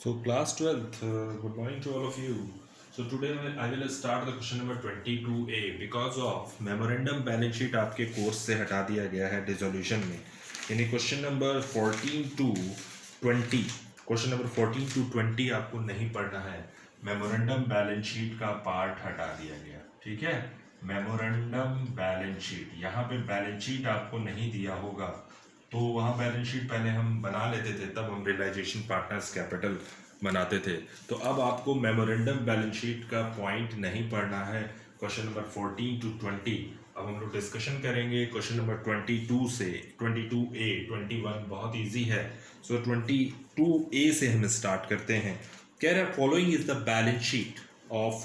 So class 12th, good morning to all of you. So today I will start the question number 22A because of memorandum balance sheet आपके course से हटा दिया गया है dissolution में, यानी question number 14 to 20, question number 14 to 20 आपको नहीं पढ़ना है। मेमोरेंडम बैलेंस शीट का पार्ट हटा दिया गया, ठीक है। मेमोरेंडम बैलेंस शीट, यहाँ पे बैलेंस शीट आपको नहीं दिया होगा तो वहाँ बैलेंस शीट पहले हम बना लेते थे, तब हम रियलाइजेशन पार्टनर्स कैपिटल बनाते थे। तो अब आपको मेमोरेंडम बैलेंस शीट का पॉइंट नहीं पढ़ना है। क्वेश्चन नंबर 14 to 20 अब हम लोग डिस्कशन करेंगे। क्वेश्चन नंबर 22 से 22A 21 बहुत इजी है। सो 22A से हम स्टार्ट करते हैं। कह रहा है following is the balance sheet of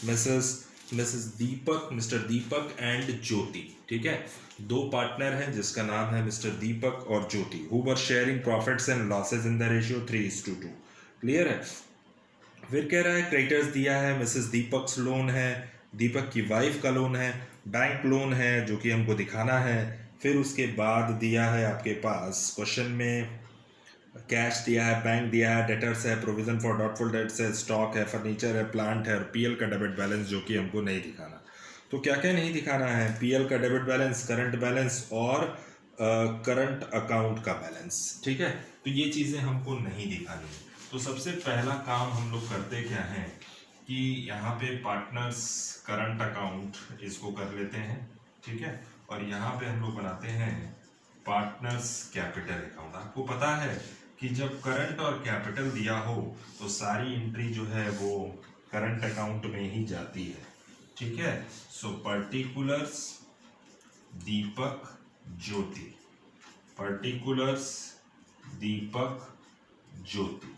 Mrs Deepak, Mr Deepak and Jyoti, ठीक है। दो पार्टनर हैं जिसका नाम है मिस्टर दीपक और Jyoti, who were sharing profits and losses in the ratio 3:2। Clear है। फिर कह रहा है क्रेडिटर्स दिया है, मिसेस दीपक्स लोन है, दीपक की वाइफ का लोन है, बैंक लोन है जो कि हमको दिखाना है। फिर उसके बाद दिया है आपके पास क्वेश्चन में कैश दिया है, बैंक दिया है, डेटर्स है, प्रोविजन फॉर डॉटफुल डेट्स है, स्टॉक है, फर्नीचर है, प्लांट है और पीएल का डेबिट बैलेंस जो कि हमको नहीं दिखाना। तो क्या क्या नहीं दिखाना है? पीएल का डेबिट बैलेंस, करंट बैलेंस और करंट अकाउंट का बैलेंस, ठीक है। तो ये चीज़ें हमको नहीं दिखानी है। तो सबसे पहला काम हम लोग करते क्या हैं कि यहाँ पे पार्टनर्स करंट अकाउंट इसको कर लेते हैं, ठीक है। और यहाँ पे हम लोग बनाते हैं पार्टनर्स कैपिटल अकाउंट। आपको पता है कि जब करंट और कैपिटल दिया हो तो सारी एंट्री जो है वो करंट अकाउंट में ही जाती है, ठीक है। सो पर्टिकुलर्स दीपक ज्योति, पर्टिकुलर्स दीपक ज्योति,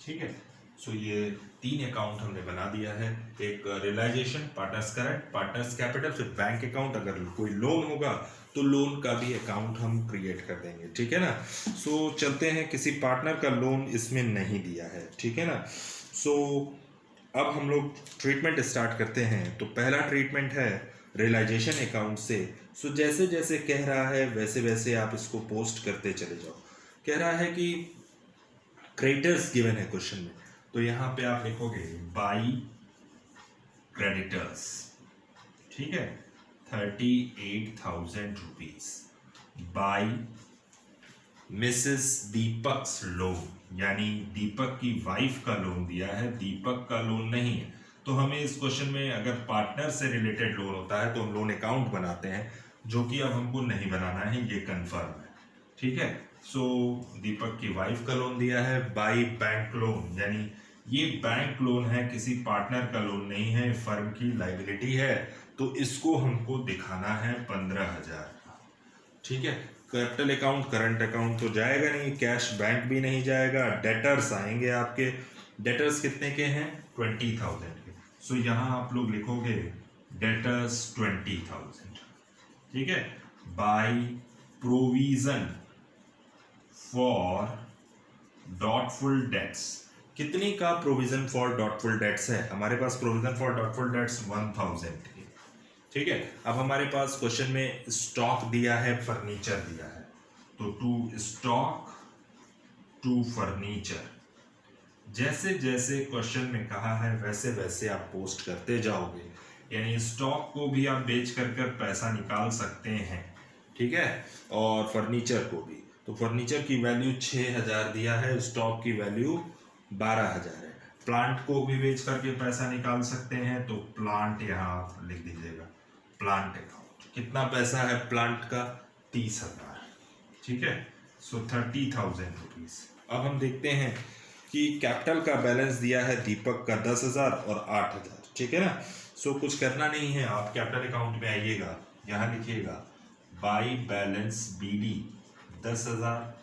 ठीक है। सो ये तीन अकाउंट हमने बना दिया है। एक realization, partners current, partners capital, फिर बैंक अकाउंट। अगर कोई लोन होगा तो लोन का भी अकाउंट हम क्रिएट कर देंगे, ठीक है ना। सो चलते हैं, किसी पार्टनर का लोन इसमें नहीं दिया है, ठीक है ना। सो अब हम लोग ट्रीटमेंट स्टार्ट करते हैं। तो पहला ट्रीटमेंट है रियलाइजेशन अकाउंट से। सो जैसे जैसे कह रहा है वैसे वैसे आप इसको पोस्ट करते चले जाओ। कह रहा है कि क्रेडिटर्स गिवन है क्वेश्चन में, तो यहाँ पे आप लिखोगे बाई क्रेडिटर्स, ठीक है, 38,000 रुपीज बाई मिसेस दीपक्स लोन, यानी दीपक की वाइफ का लोन दिया है, दीपक का लोन नहीं है। तो हमें इस क्वेश्चन में अगर पार्टनर से रिलेटेड लोन होता है तो हम लोन अकाउंट बनाते हैं, जो कि अब हमको नहीं बनाना है, ये कंफर्म है, ठीक है। सो दीपक की वाइफ का लोन दिया है बाई बैंक लोन, यानी ये बैंक लोन है, किसी पार्टनर का लोन नहीं है, फर्म की लाइबिलिटी है। तो इसको हमको दिखाना है 15,000, ठीक है। कैपिटल अकाउंट, करंट अकाउंट तो जाएगा नहीं, कैश बैंक भी नहीं जाएगा, डेटर्स आएंगे आपके। डेटर्स कितने के हैं? 20,000 के। सो यहाँ आप लोग लिखोगे डेटर्स 20,000, ठीक है, by provision for doubtful dates. कितनी का प्रोविजन फॉर डॉटफुल डेट्स है? हमारे पास प्रोविजन फॉर डॉटफुल डेट्स 1,000 की, ठीक है। अब हमारे पास क्वेश्चन में स्टॉक दिया है, फर्नीचर दिया है, तो टू स्टॉक टू फर्नीचर। जैसे जैसे क्वेश्चन में कहा है वैसे वैसे आप पोस्ट करते जाओगे, यानी स्टॉक को भी आप बेच कर पैसा निकाल सकते हैं, ठीक है, और फर्नीचर को भी। तो फर्नीचर की वैल्यू 6,000 दिया है, स्टॉक की वैल्यू 12,000 है। प्लांट को भी बेच करके पैसा निकाल सकते हैं, तो प्लांट यहाँ आप लिख दीजिएगा, प्लांट अकाउंट। कितना पैसा है प्लांट का? 30,000, ठीक है। सो 30,000 रुपीज। अब हम देखते हैं कि कैपिटल का बैलेंस दिया है दीपक का 10,000 और 8,000, ठीक है ना। सो कुछ करना नहीं है, आप कैपिटल अकाउंट में आइएगा, यहाँ लिखिएगा बाई बैलेंस बीडी 10,000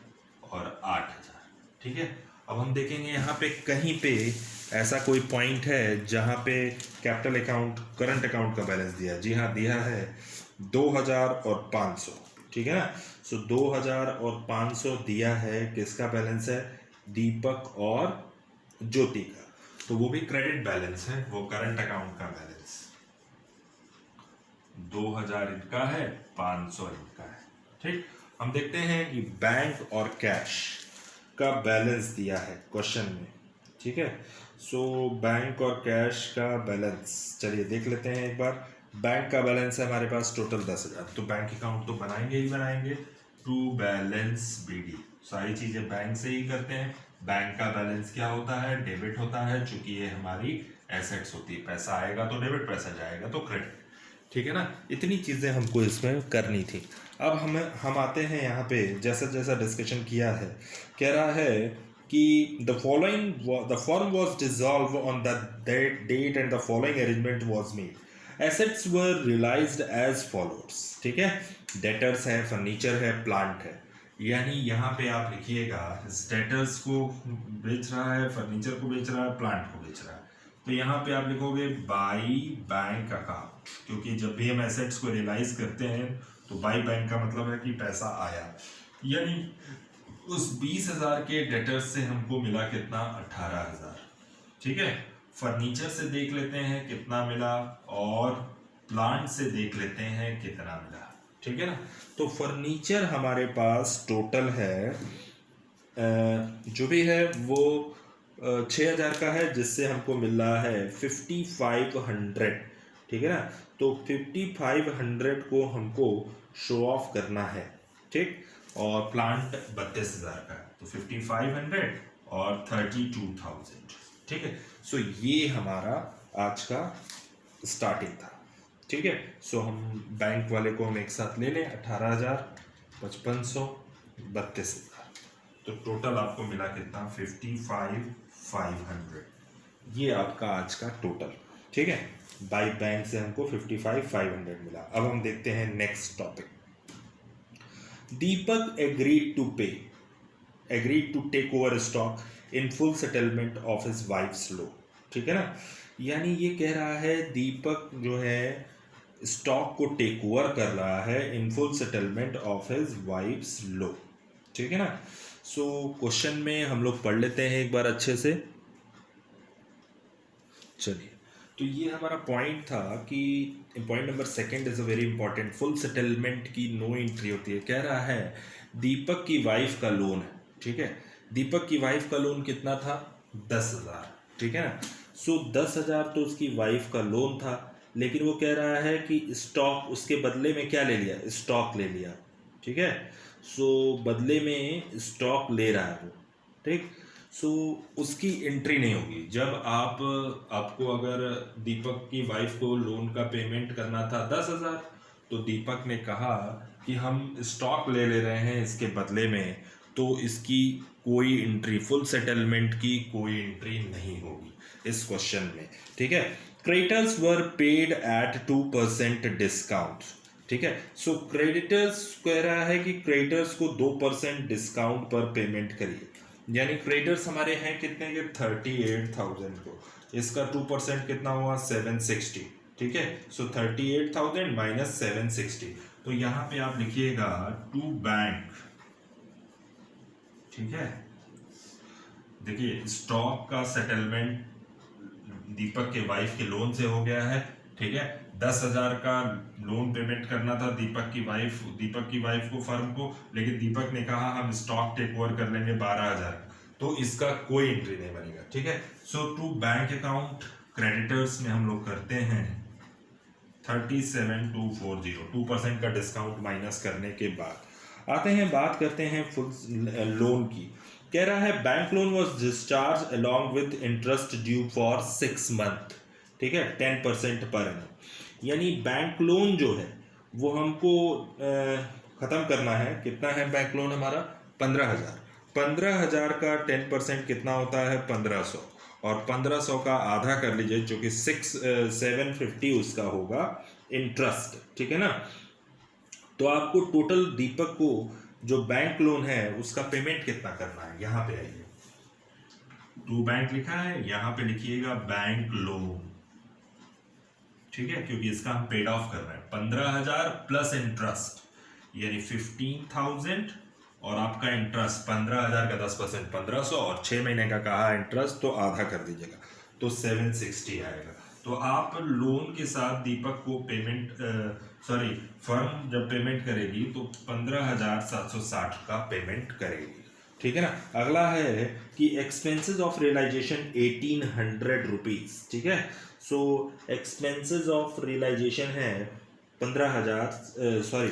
और 8,000, ठीक है। अब हम देखेंगे यहाँ पे कहीं पे ऐसा कोई पॉइंट है जहाँ पे कैपिटल अकाउंट, करंट अकाउंट का बैलेंस दिया है। जी हाँ, दिया है 2,000 और 500, ठीक है ना। सो 2,000 और 500 दिया है, किसका बैलेंस है? दीपक और ज्योति का। तो वो भी क्रेडिट बैलेंस है, वो करंट अकाउंट का बैलेंस 2,000 इनका है, 500 इनका है, ठीक। हम देखते हैं कि बैंक और कैश का बैलेंस दिया है क्वेश्चन में, ठीक है। सो बैंक और कैश का बैलेंस चलिए देख लेते हैं एक बार। बैंक का बैलेंस है हमारे पास टोटल 10,000, तो बैंक अकाउंट तो बनाएंगे ही बनाएंगे। टू बैलेंस BD, सारी चीज़ें बैंक से ही करते हैं। बैंक का बैलेंस क्या होता है, डेबिट होता है, चूंकि ये हमारी एसेट्स होती है। पैसा आएगा तो डेबिट, पैसा जाएगा तो क्रेडिट, ठीक है ना। इतनी चीज़ें हमको इसमें करनी थी। अब हम आते हैं यहाँ पे, जैसा जैसा डिस्कशन किया है, कह रहा है कि the form was dissolve on the date and the following arrangement was made. Assets were realised as followers, ठीक है। डेटर्स है, फर्नीचर है, प्लांट है। यानी यहाँ पे आप लिखिएगा डेटर्स को बेच रहा है, फर्नीचर को बेच रहा है, प्लांट को बेच रहा है। तो यहाँ पे आप लिखोगे बाई बैंक अकाउंट, क्योंकि जब भी हम एसेट्स को रियलाइज करते हैं तो बाई बैंक का मतलब है कि पैसा आया। यानी उस 20,000 के डेटर्स से हमको मिला कितना, 18,000, ठीक है। फर्नीचर से देख लेते हैं कितना मिला, और प्लांट से देख लेते हैं कितना मिला, ठीक है ना। तो फर्नीचर हमारे पास टोटल है जो भी है वो 6,000 का है, जिससे हमको मिल रहा है 5,500, ठीक है ना। तो 5,500 को हमको शो ऑफ करना है, ठीक। और प्लांट 32,000 का है, तो 5,500 और 32,000, ठीक है। सो ये हमारा आज का स्टार्टिंग था, ठीक है। सो हम बैंक वाले को हम एक साथ ले लें, 18,000, 5,500, 32,000, तो टोटल आपको मिला कितना, 55,500। ये आपका आज का टोटल, ठीक है। बाई बैंक से हमको 55,500 मिला। अब हम देखते हैं next topic. Deepak agreed to take over stock in full settlement of his wife's loan, ठीक है ना। यानी ये कह रहा है दीपक जो है स्टॉक को टेक ओवर कर रहा है in full settlement of his wife's loan, ठीक है ना। सो क्वेश्चन में हम लोग पढ़ लेते हैं एक बार अच्छे से। चलिए, तो ये हमारा पॉइंट था कि point number 2 is a very important. Full settlement की नो एंट्री होती है। कह रहा है दीपक की वाइफ का लोन है, ठीक है। दीपक की वाइफ का लोन कितना था, 10,000, ठीक है ना। सो 10,000 तो उसकी वाइफ का लोन था, लेकिन वो कह रहा है कि स्टॉक उसके बदले में क्या ले लिया, स्टॉक ले लिया, ठीक है। सो बदले में स्टॉक ले रहा है वो, ठीक। सो उसकी एंट्री नहीं होगी। जब आपको अगर दीपक की वाइफ को लोन का पेमेंट करना था 10,000, तो दीपक ने कहा कि हम स्टॉक ले ले रहे हैं इसके बदले में, तो इसकी कोई एंट्री, फुल सेटलमेंट की कोई एंट्री नहीं होगी इस क्वेश्चन में, ठीक है। Creditors were paid at 2% discount, ठीक है। सो क्रेडिटर्स कह रहा है कि क्रेडिटर्स को 2% डिस्काउंट पर पेमेंट करिए। यानी क्रेडिटर्स हमारे हैं कितने के, 38,000 को, इसका 2% कितना हुआ, 760, ठीक है। सो 38,000 माइनस 760, तो यहाँ पे आप लिखिएगा टू बैंक, ठीक है। देखिए स्टॉक का सेटलमेंट दीपक के वाइफ के लोन से हो गया है, ठीक है। 10,000 का लोन पेमेंट करना था दीपक की वाइफ को, फर्म को, लेकिन दीपक ने कहा हम स्टॉक टेक ओवर कर लेंगे 12,000, तो इसका कोई एंट्री नहीं बनेगा, ठीक है। सो टू बैंक अकाउंट क्रेडिटर्स में हम लोग करते हैं 37,240, 2% का डिस्काउंट माइनस करने के बाद आते हैं, बात करते हैं फुल लोन की। कह रहा है bank loan was discharge along with interest due for 6 month, ठीक है, 10% पर एनम। यानी बैंक लोन जो है वो हमको ख़त्म करना है। कितना है बैंक लोन हमारा, 15,000। 15,000 का 10% कितना होता है, 1,500, और 1,500 का आधा कर लीजिए, जो कि 750 उसका होगा इंटरेस्ट, ठीक है ना। तो आपको टोटल दीपक को जो बैंक लोन है उसका पेमेंट कितना करना है, यहाँ पे आइए, टू बैंक लिखा है, यहाँ पे लिखिएगा बैंक लोन, ठीक है, क्योंकि इसका हम पेड ऑफ कर रहे हैं। 15,000 प्लस इंटरेस्ट, यानी 15,000, और आपका इंटरेस्ट 15,000 का 10% 1,500, और 6 महीने का कहा इंटरेस्ट, तो आधा कर दीजिएगा, तो 760 आएगा। तो आप लोन के साथ दीपक को फर्म जब पेमेंट करेगी तो 15,760 का पेमेंट करेगी। ठीक है ना। अगला है कि एक्सपेंसेस ऑफ रियलाइजेशन 1800 रुपीज, ठीक है। सो एक्सपेंसेस ऑफ रियलाइजेशन है 15,000, सॉरी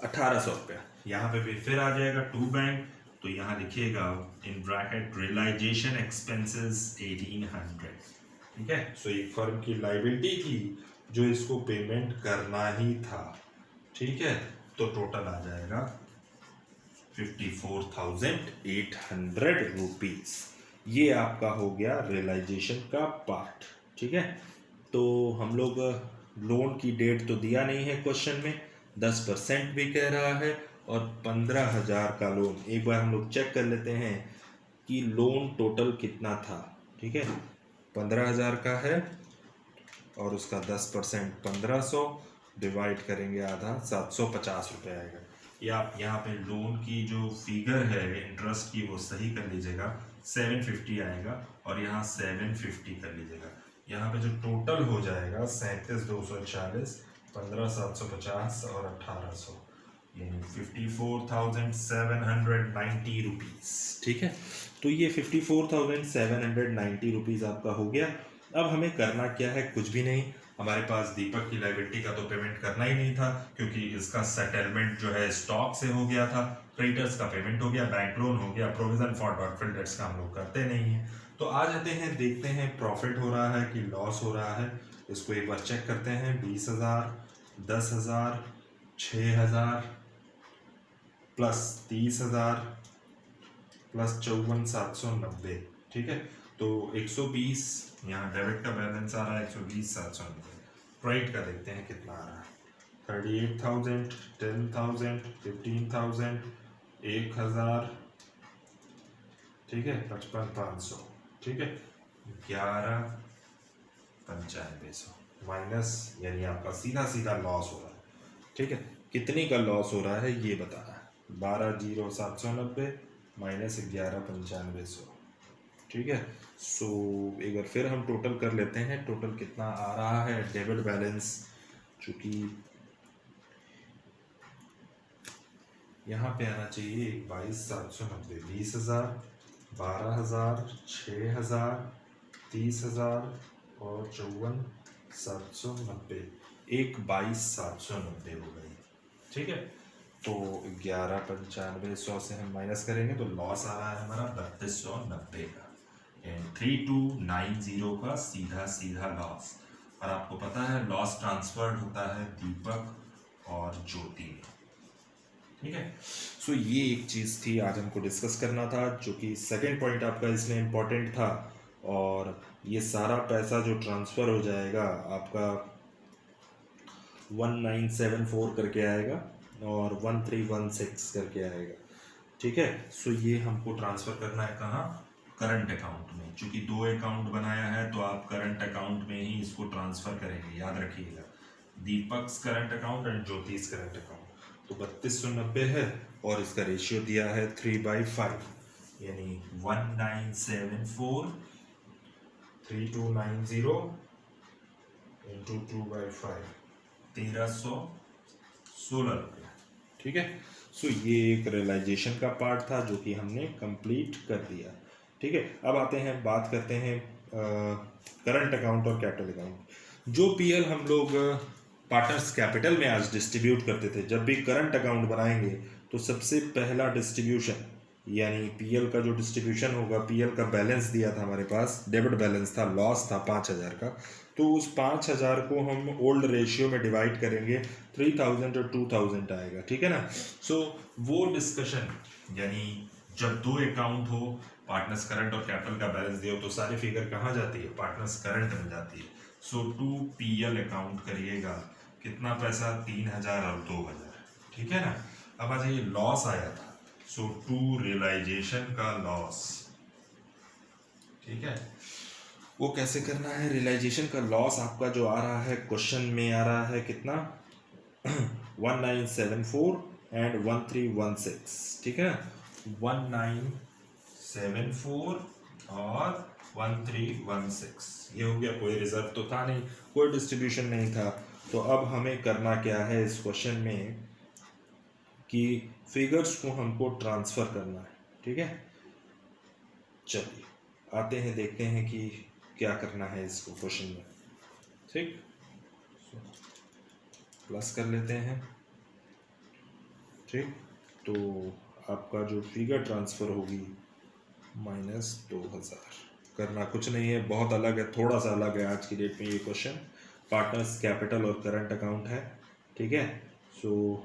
1800 रुपया। यहाँ पे भी फिर आ जाएगा टू बैंक, तो यहाँ लिखिएगा इन ब्रैकेट रियलाइजेशन एक्सपेंसेस 1800, ठीक है। सो एक फर्म की लाइबिलिटी थी जो इसको पेमेंट करना ही था, ठीक है। तो टोटल आ जाएगा 54,800 रुपीज। ये आपका हो गया रियलाइजेशन का पार्ट, ठीक है। तो हम लोग लोन की डेट तो दिया नहीं है क्वेश्चन में, 10% भी कह रहा है और 15,000 का लोन। एक बार हम लोग चेक कर लेते हैं कि लोन टोटल कितना था, ठीक है। 15,000 का है और उसका 10% 1500 डिवाइड करेंगे आधा, 750 रुपये आएगा। या यहाँ पे लोन की जो फिगर है इंटरेस्ट की वो सही कर लीजिएगा, 750 आएगा और यहाँ 750 कर लीजिएगा। यहाँ पे जो टोटल हो जाएगा 37,240, 15,750 और 1,800, यानी 54,790 रुपीज़, ठीक है। तो ये 54,790 रुपीज़ आपका हो गया। अब हमें करना क्या है, कुछ भी नहीं। हमारे पास दीपक की लायबिलिटी का तो पेमेंट करना ही नहीं था, क्योंकि इसका सेटलमेंट जो है स्टॉक से हो गया था, क्रेडिटर्स का पेमेंट हो गया, बैंक लोन हो गया, प्रोविजन फॉर डॉटफिल डेट्स का हम लोग करते नहीं है। तो आ जाते हैं, देखते हैं प्रॉफिट हो रहा है कि लॉस हो रहा है, इसको एक बार चेक करते हैं। 20,000, 10,000, 6,000 प्लस 30,000 प्लस 54,790, ठीक है। तो 120 यहाँ डेबिट का बैलेंस आ रहा है 120,790। क्रेडिट का देखते हैं कितना आ रहा है, 38,000, 10,000, 15,000, 1,000, ठीक है, 55,500, ठीक है, 11,95 माइनस, यानी आपका सीधा सीधा लॉस हो रहा है, ठीक है। कितने का लॉस हो रहा है ये बताना है, 12,790 माइनस 11,95, ठीक है। सो एक बार फिर हम टोटल कर लेते हैं, टोटल कितना आ रहा है। डेबिट बैलेंस चूँकि यहाँ पे आना चाहिए 22,790, 20,000, 12,000, 6,000, 30,000 और 54,790, 22,790 हो गई, ठीक है। तो 11,95 से हम माइनस करेंगे तो लॉस आ रहा है हमारा 3,290 का, 3,290 का सीधा सीधा लॉस। और आपको पता है लॉस ट्रांसफर्ड होता है दीपक और ज्योति में, ठीक है। सो ये एक चीज़ थी आज हमको डिस्कस करना था, जो कि सेकंड पॉइंट आपका इसमें इम्पोर्टेंट था। और ये सारा पैसा जो ट्रांसफ़र हो जाएगा आपका 1974 करके आएगा और 1316 करके आएगा, ठीक है। सो ये हमको ट्रांसफ़र करना है कहाँ, करंट अकाउंट में। चूँकि दो अकाउंट बनाया है तो आप करंट अकाउंट में ही इसको ट्रांसफ़र करेंगे, याद रखिएगा, दीपक करंट अकाउंट एंड ज्योतिष करंट अकाउंट। तो 3290 है और इसका रेशियो दिया है 3/5, यानी 1974 3290 इंटू 2/5, 1,316 रुपया, ठीक है। सो ये एक रियलाइजेशन का पार्ट था जो कि हमने कंप्लीट कर दिया, ठीक है। अब आते हैं, बात करते हैं करंट अकाउंट और कैपिटल अकाउंट। जो पीएल हम लोग पार्टनर्स कैपिटल में आज डिस्ट्रीब्यूट करते थे, जब भी करंट अकाउंट बनाएंगे तो सबसे पहला डिस्ट्रीब्यूशन, यानी पीएल का जो डिस्ट्रीब्यूशन होगा, पीएल का बैलेंस दिया था हमारे पास, डेबिट बैलेंस था, लॉस था 5,000 का, तो उस 5,000 को हम ओल्ड रेशियो में डिवाइड करेंगे, 3,000 और 2,000 आएगा, ठीक है ना। सो वो डिस्कशन, यानी जब दो अकाउंट हो, पार्टनर्स करंट और कैपिटल का बैलेंस दिया हो, तो सारी फिगर कहाँ जाती है, पार्टनर्स करंट में जाती है। सो 2 पीएल अकाउंट करिएगा, कितना पैसा, 3,000 और 2,000, ठीक है ना। अब आज ये लॉस आया था, सो 2 रियलाइजेशन का लॉस, ठीक है। वो कैसे करना है, रियलाइजेशन का लॉस आपका जो आ रहा है क्वेश्चन में आ रहा है कितना 1974 एंड 1316, ठीक है, 1974 और 1316, ये हो गया। कोई रिजर्व तो था नहीं, कोई डिस्ट्रीब्यूशन नहीं था। तो अब हमें करना क्या है इस क्वेश्चन में कि फिगर्स को हमको ट्रांसफ़र करना है, ठीक है, चलिए आते हैं, देखते हैं कि क्या करना है इसको क्वेश्चन में। ठीक, प्लस कर लेते हैं। ठीक, तो आपका जो फिगर ट्रांसफ़र होगी -2000। करना कुछ नहीं है, बहुत अलग है, थोड़ा सा अलग है आज की डेट में ये क्वेश्चन। पार्टनर्स कैपिटल और करंट अकाउंट है। ठीक है, सो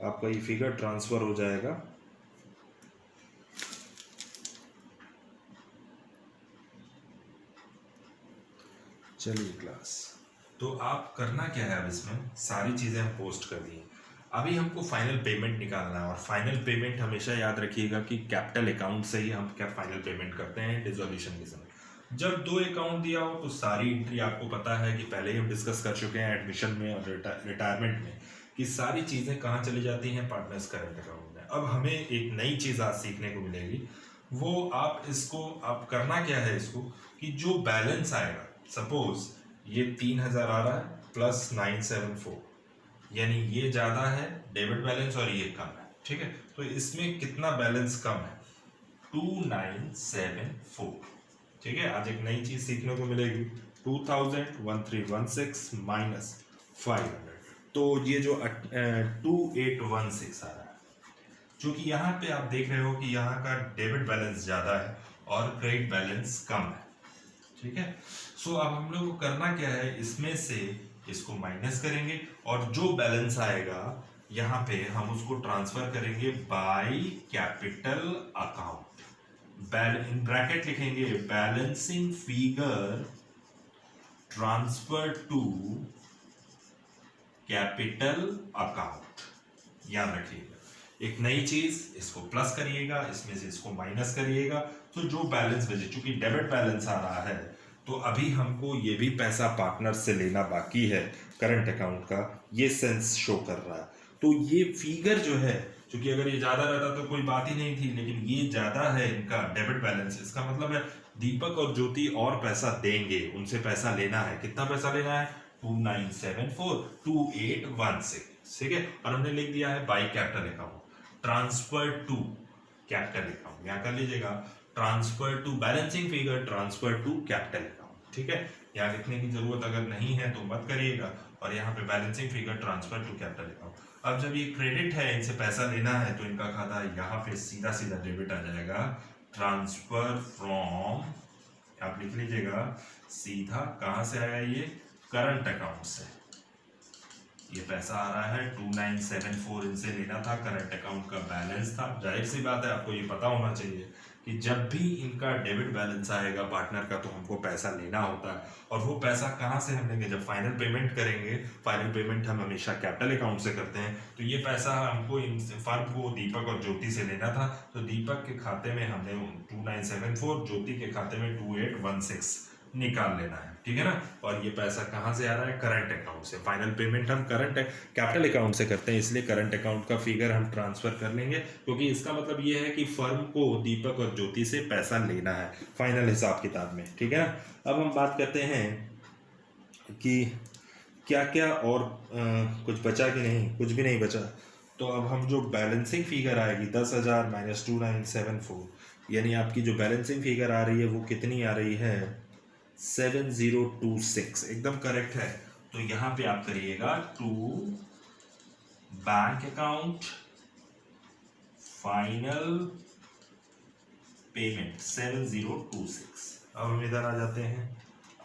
आपका ये फिगर ट्रांसफ़र हो जाएगा चलिए क्लास, तो आप करना क्या है, अब इसमें सारी चीज़ें हम पोस्ट कर दी हैं। अभी हमको फाइनल पेमेंट निकालना है, और फाइनल पेमेंट हमेशा याद रखिएगा कि कैपिटल अकाउंट से ही हम क्या फाइनल पेमेंट करते हैं डिसोल्यूशन के समय। जब दो अकाउंट दिया हो तो सारी एंट्री आपको पता है कि पहले ही हम डिस्कस कर चुके हैं एडमिशन में और रिटायरमेंट में, कि सारी चीज़ें कहाँ चली जाती हैं, पार्टनर्स करंट अकाउंट में। अब हमें एक नई चीज़ आज सीखने को मिलेगी, वो आप इसको, आप करना क्या है इसको, कि जो बैलेंस आएगा, सपोज ये 3000 आ रहा है प्लस 974, यानी ये ज़्यादा है डेबिट बैलेंस और ये कम है। ठीक है, तो इसमें कितना बैलेंस कम है, 2974। ठीक है, आज एक नई चीज़ सीखने को मिलेगी, 2000 माइनस 500, तो ये जो 2816 आ रहा है, क्योंकि यहाँ पे आप देख रहे हो कि यहाँ का डेबिट बैलेंस ज़्यादा है और क्रेडिट बैलेंस कम है। ठीक है, सो अब हम लोग को करना क्या है, इसमें से इसको माइनस करेंगे और जो बैलेंस आएगा यहाँ पे हम उसको ट्रांसफर करेंगे by capital account. In bracket लिखेंगे balancing figure transfer to capital account. याद रखिएगा, एक नई चीज, इसको प्लस करिएगा, इसमें से इसको माइनस करिएगा, तो जो बैलेंस बचे, चूंकि डेबिट बैलेंस आ रहा है तो अभी हमको ये भी पैसा पार्टनर से लेना बाकी है करंट अकाउंट का, ये सेंस शो कर रहा है। तो ये फिगर जो है, क्योंकि अगर ये ज़्यादा रहता तो कोई बात ही नहीं थी, लेकिन ये ज़्यादा है इनका डेबिट बैलेंस, इसका मतलब है दीपक और ज्योति और पैसा देंगे, उनसे पैसा लेना है। कितना पैसा लेना है, 2974 2816। ठीक है, और हमने लिख दिया है by capital account transfer to capital account. यहाँ कर लीजिएगा transfer to balancing figure transfer to capital account. ठीक है, यहाँ लिखने की जरूरत अगर नहीं है तो मत करिएगा, और यहाँ पे balancing figure transfer to capital account. अब जब ये क्रेडिट है, इनसे पैसा लेना है, तो इनका खाता यहाँ पे सीधा सीधा डेबिट आ जाएगा, ट्रांसफर फ्रॉम, आप लिख लीजिएगा सीधा, कहाँ से आया ये, करंट अकाउंट से। ये पैसा आ रहा है 2974, इनसे लेना था, करंट अकाउंट का बैलेंस था। जाहिर सी बात है, आपको ये पता होना चाहिए कि जब भी इनका डेबिट बैलेंस आएगा पार्टनर का, तो हमको पैसा लेना होता है, और वो पैसा कहाँ से हम लेंगे, जब फाइनल पेमेंट करेंगे। फाइनल पेमेंट हम हमेशा कैपिटल अकाउंट से करते हैं, तो ये पैसा हमको इन फर्म को दीपक और ज्योति से लेना था, तो दीपक के खाते में हमने 2974, ज्योति के खाते में 2816 निकाल लेना है। ठीक है ना, और ये पैसा कहाँ से आ रहा है, करंट अकाउंट से। फाइनल पेमेंट हम करंट कैपिटल अकाउंट से करते हैं, इसलिए करंट अकाउंट का फिगर हम ट्रांसफर कर लेंगे, क्योंकि इसका मतलब ये है कि फर्म को दीपक और ज्योति से पैसा लेना है फाइनल हिसाब किताब में। ठीक है ना, अब हम बात करते हैं कि क्या क्या और कुछ बचा कि नहीं, कुछ भी नहीं बचा। तो अब हम जो बैलेंसिंग फिगर आएगी 10,000 माइनस 2974, यानी आपकी जो बैलेंसिंग फिगर आ रही है वो कितनी आ रही है, 7026, एकदम करेक्ट है। तो यहाँ पे आप करिएगा to bank account final payment 7026। अब हम इधर आ जाते हैं,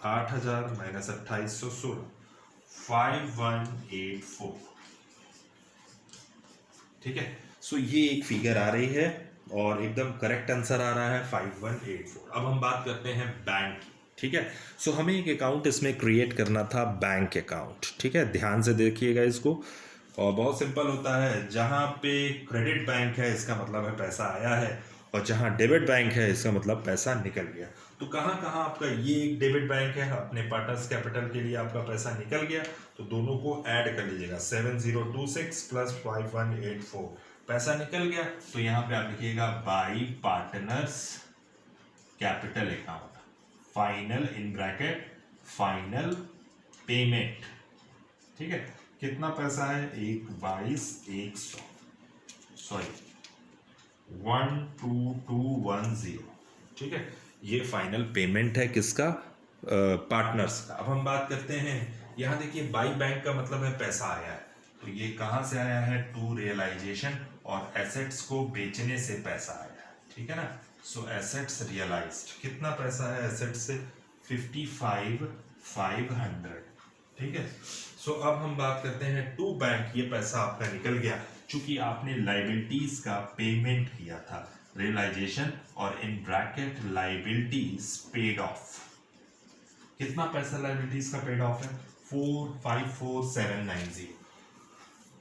8000 माइनस 2816, 5184। ठीक है, सो ये एक फिगर आ रही है और एकदम करेक्ट आंसर आ रहा है 5184। अब हम बात करते हैं बैंक की। ठीक है, सो हमें एक अकाउंट इसमें क्रिएट करना था, बैंक अकाउंट। ठीक है, ध्यान से देखिएगा इसको, और बहुत सिंपल होता है, जहाँ पे क्रेडिट बैंक है इसका मतलब है पैसा आया है, और जहाँ डेबिट बैंक है इसका मतलब पैसा निकल गया। तो कहाँ कहाँ आपका ये एक डेबिट बैंक है, अपने पार्टनर्स कैपिटल के लिए आपका पैसा निकल गया, तो दोनों को ऐड कर लीजिएगा, 7026 प्लस 5184 पैसा निकल गया। तो यहाँ पे आप लिखिएगा by partners capital account final in bracket final payment. ठीक है, कितना पैसा है, 122,100, सॉरी 12,210। ठीक है, ये फाइनल पेमेंट है किसका? पार्टनर्स का। अब हम बात करते हैं, यहाँ देखिए बाई बैंक का मतलब है पैसा आया है, तो ये कहाँ से आया है? टू रियलाइजेशन, और एसेट्स को बेचने से पैसा आया है। ठीक है ना, सो एसेट्स रियलाइज्ड, कितना पैसा है एसेट्स से? 55,500। ठीक है, सो अब हम बात करते हैं टू बैंक, ये पैसा आपका निकल गया चूंकि आपने लाइबिलिटीज का पेमेंट किया था, रियलाइजेशन, और in bracket liabilities paid of. कितना पैसा लाइबिलिटीज का पेड ऑफ है? 454,790।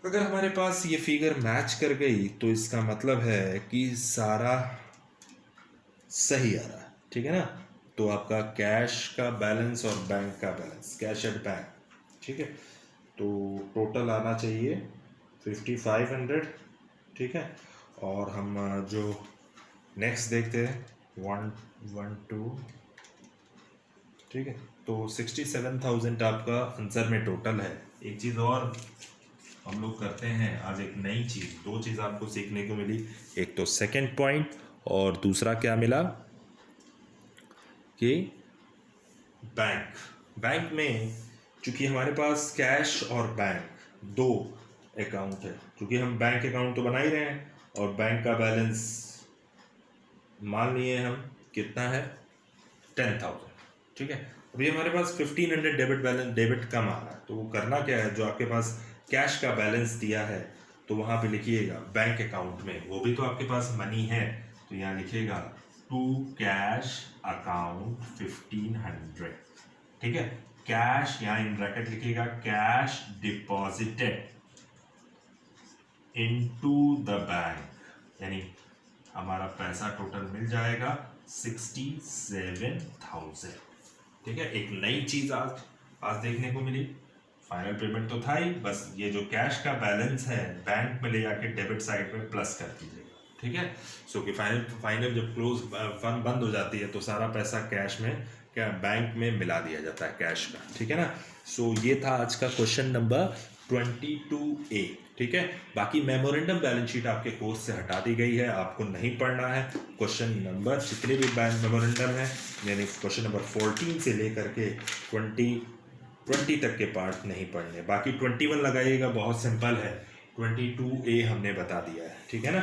अगर हमारे पास ये फिगर मैच कर गई तो इसका मतलब है कि सारा सही आ रहा है। ठीक है ना, तो आपका कैश का बैलेंस और बैंक का बैलेंस, कैश एट बैंक, ठीक है, तो टोटल आना चाहिए 5500। ठीक है, और हम जो नेक्स्ट देखते हैं 112, ठीक है, तो 67,000 आपका आंसर में टोटल है। एक चीज़ और हम लोग करते हैं आज, एक नई चीज़, दो चीज़ आपको सीखने को मिली। एक तो सेकंड पॉइंट, और दूसरा क्या मिला कि बैंक में चूंकि हमारे पास कैश और बैंक दो अकाउंट है, क्योंकि हम बैंक अकाउंट तो बना ही रहे हैं, और बैंक का बैलेंस मान लिए हम कितना है? 10,000। ठीक है, अभी हमारे पास 1500 डेबिट बैलेंस, डेबिट कम आ रहा है, तो वो करना क्या है? जो आपके पास कैश का बैलेंस दिया है तो वहाँ पे लिखिएगा बैंक अकाउंट में, वो भी तो आपके पास मनी है, तो यहाँ liखिएगा टू कैश अकाउंट 1500। ठीक है, कैश यहाँ इन ब्रैकेट लिखिएगा, cash deposited into the bank, यानी हमारा पैसा टोटल मिल जाएगा 67,000। ठीक है, एक नई चीज आज देखने को मिली। फाइनल पेमेंट तो था ही, बस ये जो कैश का बैलेंस है बैंक में ले जाके डेबिट साइड में प्लस कर दीजिएगा। ठीक है, सो कि फाइनल जब क्लोज फंड बंद हो जाती है तो सारा पैसा कैश में, क्या बैंक में मिला दिया जाता है कैश का। ठीक है ना, सो ये था आज का क्वेश्चन नंबर 22A। ठीक है, बाकी मेमोरेंडम बैलेंस शीट आपके कोर्स से हटा दी गई है, आपको नहीं पढ़ना है। क्वेश्चन नंबर जितने भी मेमोरेंडम है, यानी क्वेश्चन नंबर 14 से लेकर के 20 तक के पार्ट नहीं पढ़ने, बाकी 21 लगाइएगा, बहुत सिंपल है। 22A हमने बता दिया है। ठीक है ना,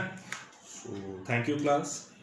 सो थैंक यू क्लास।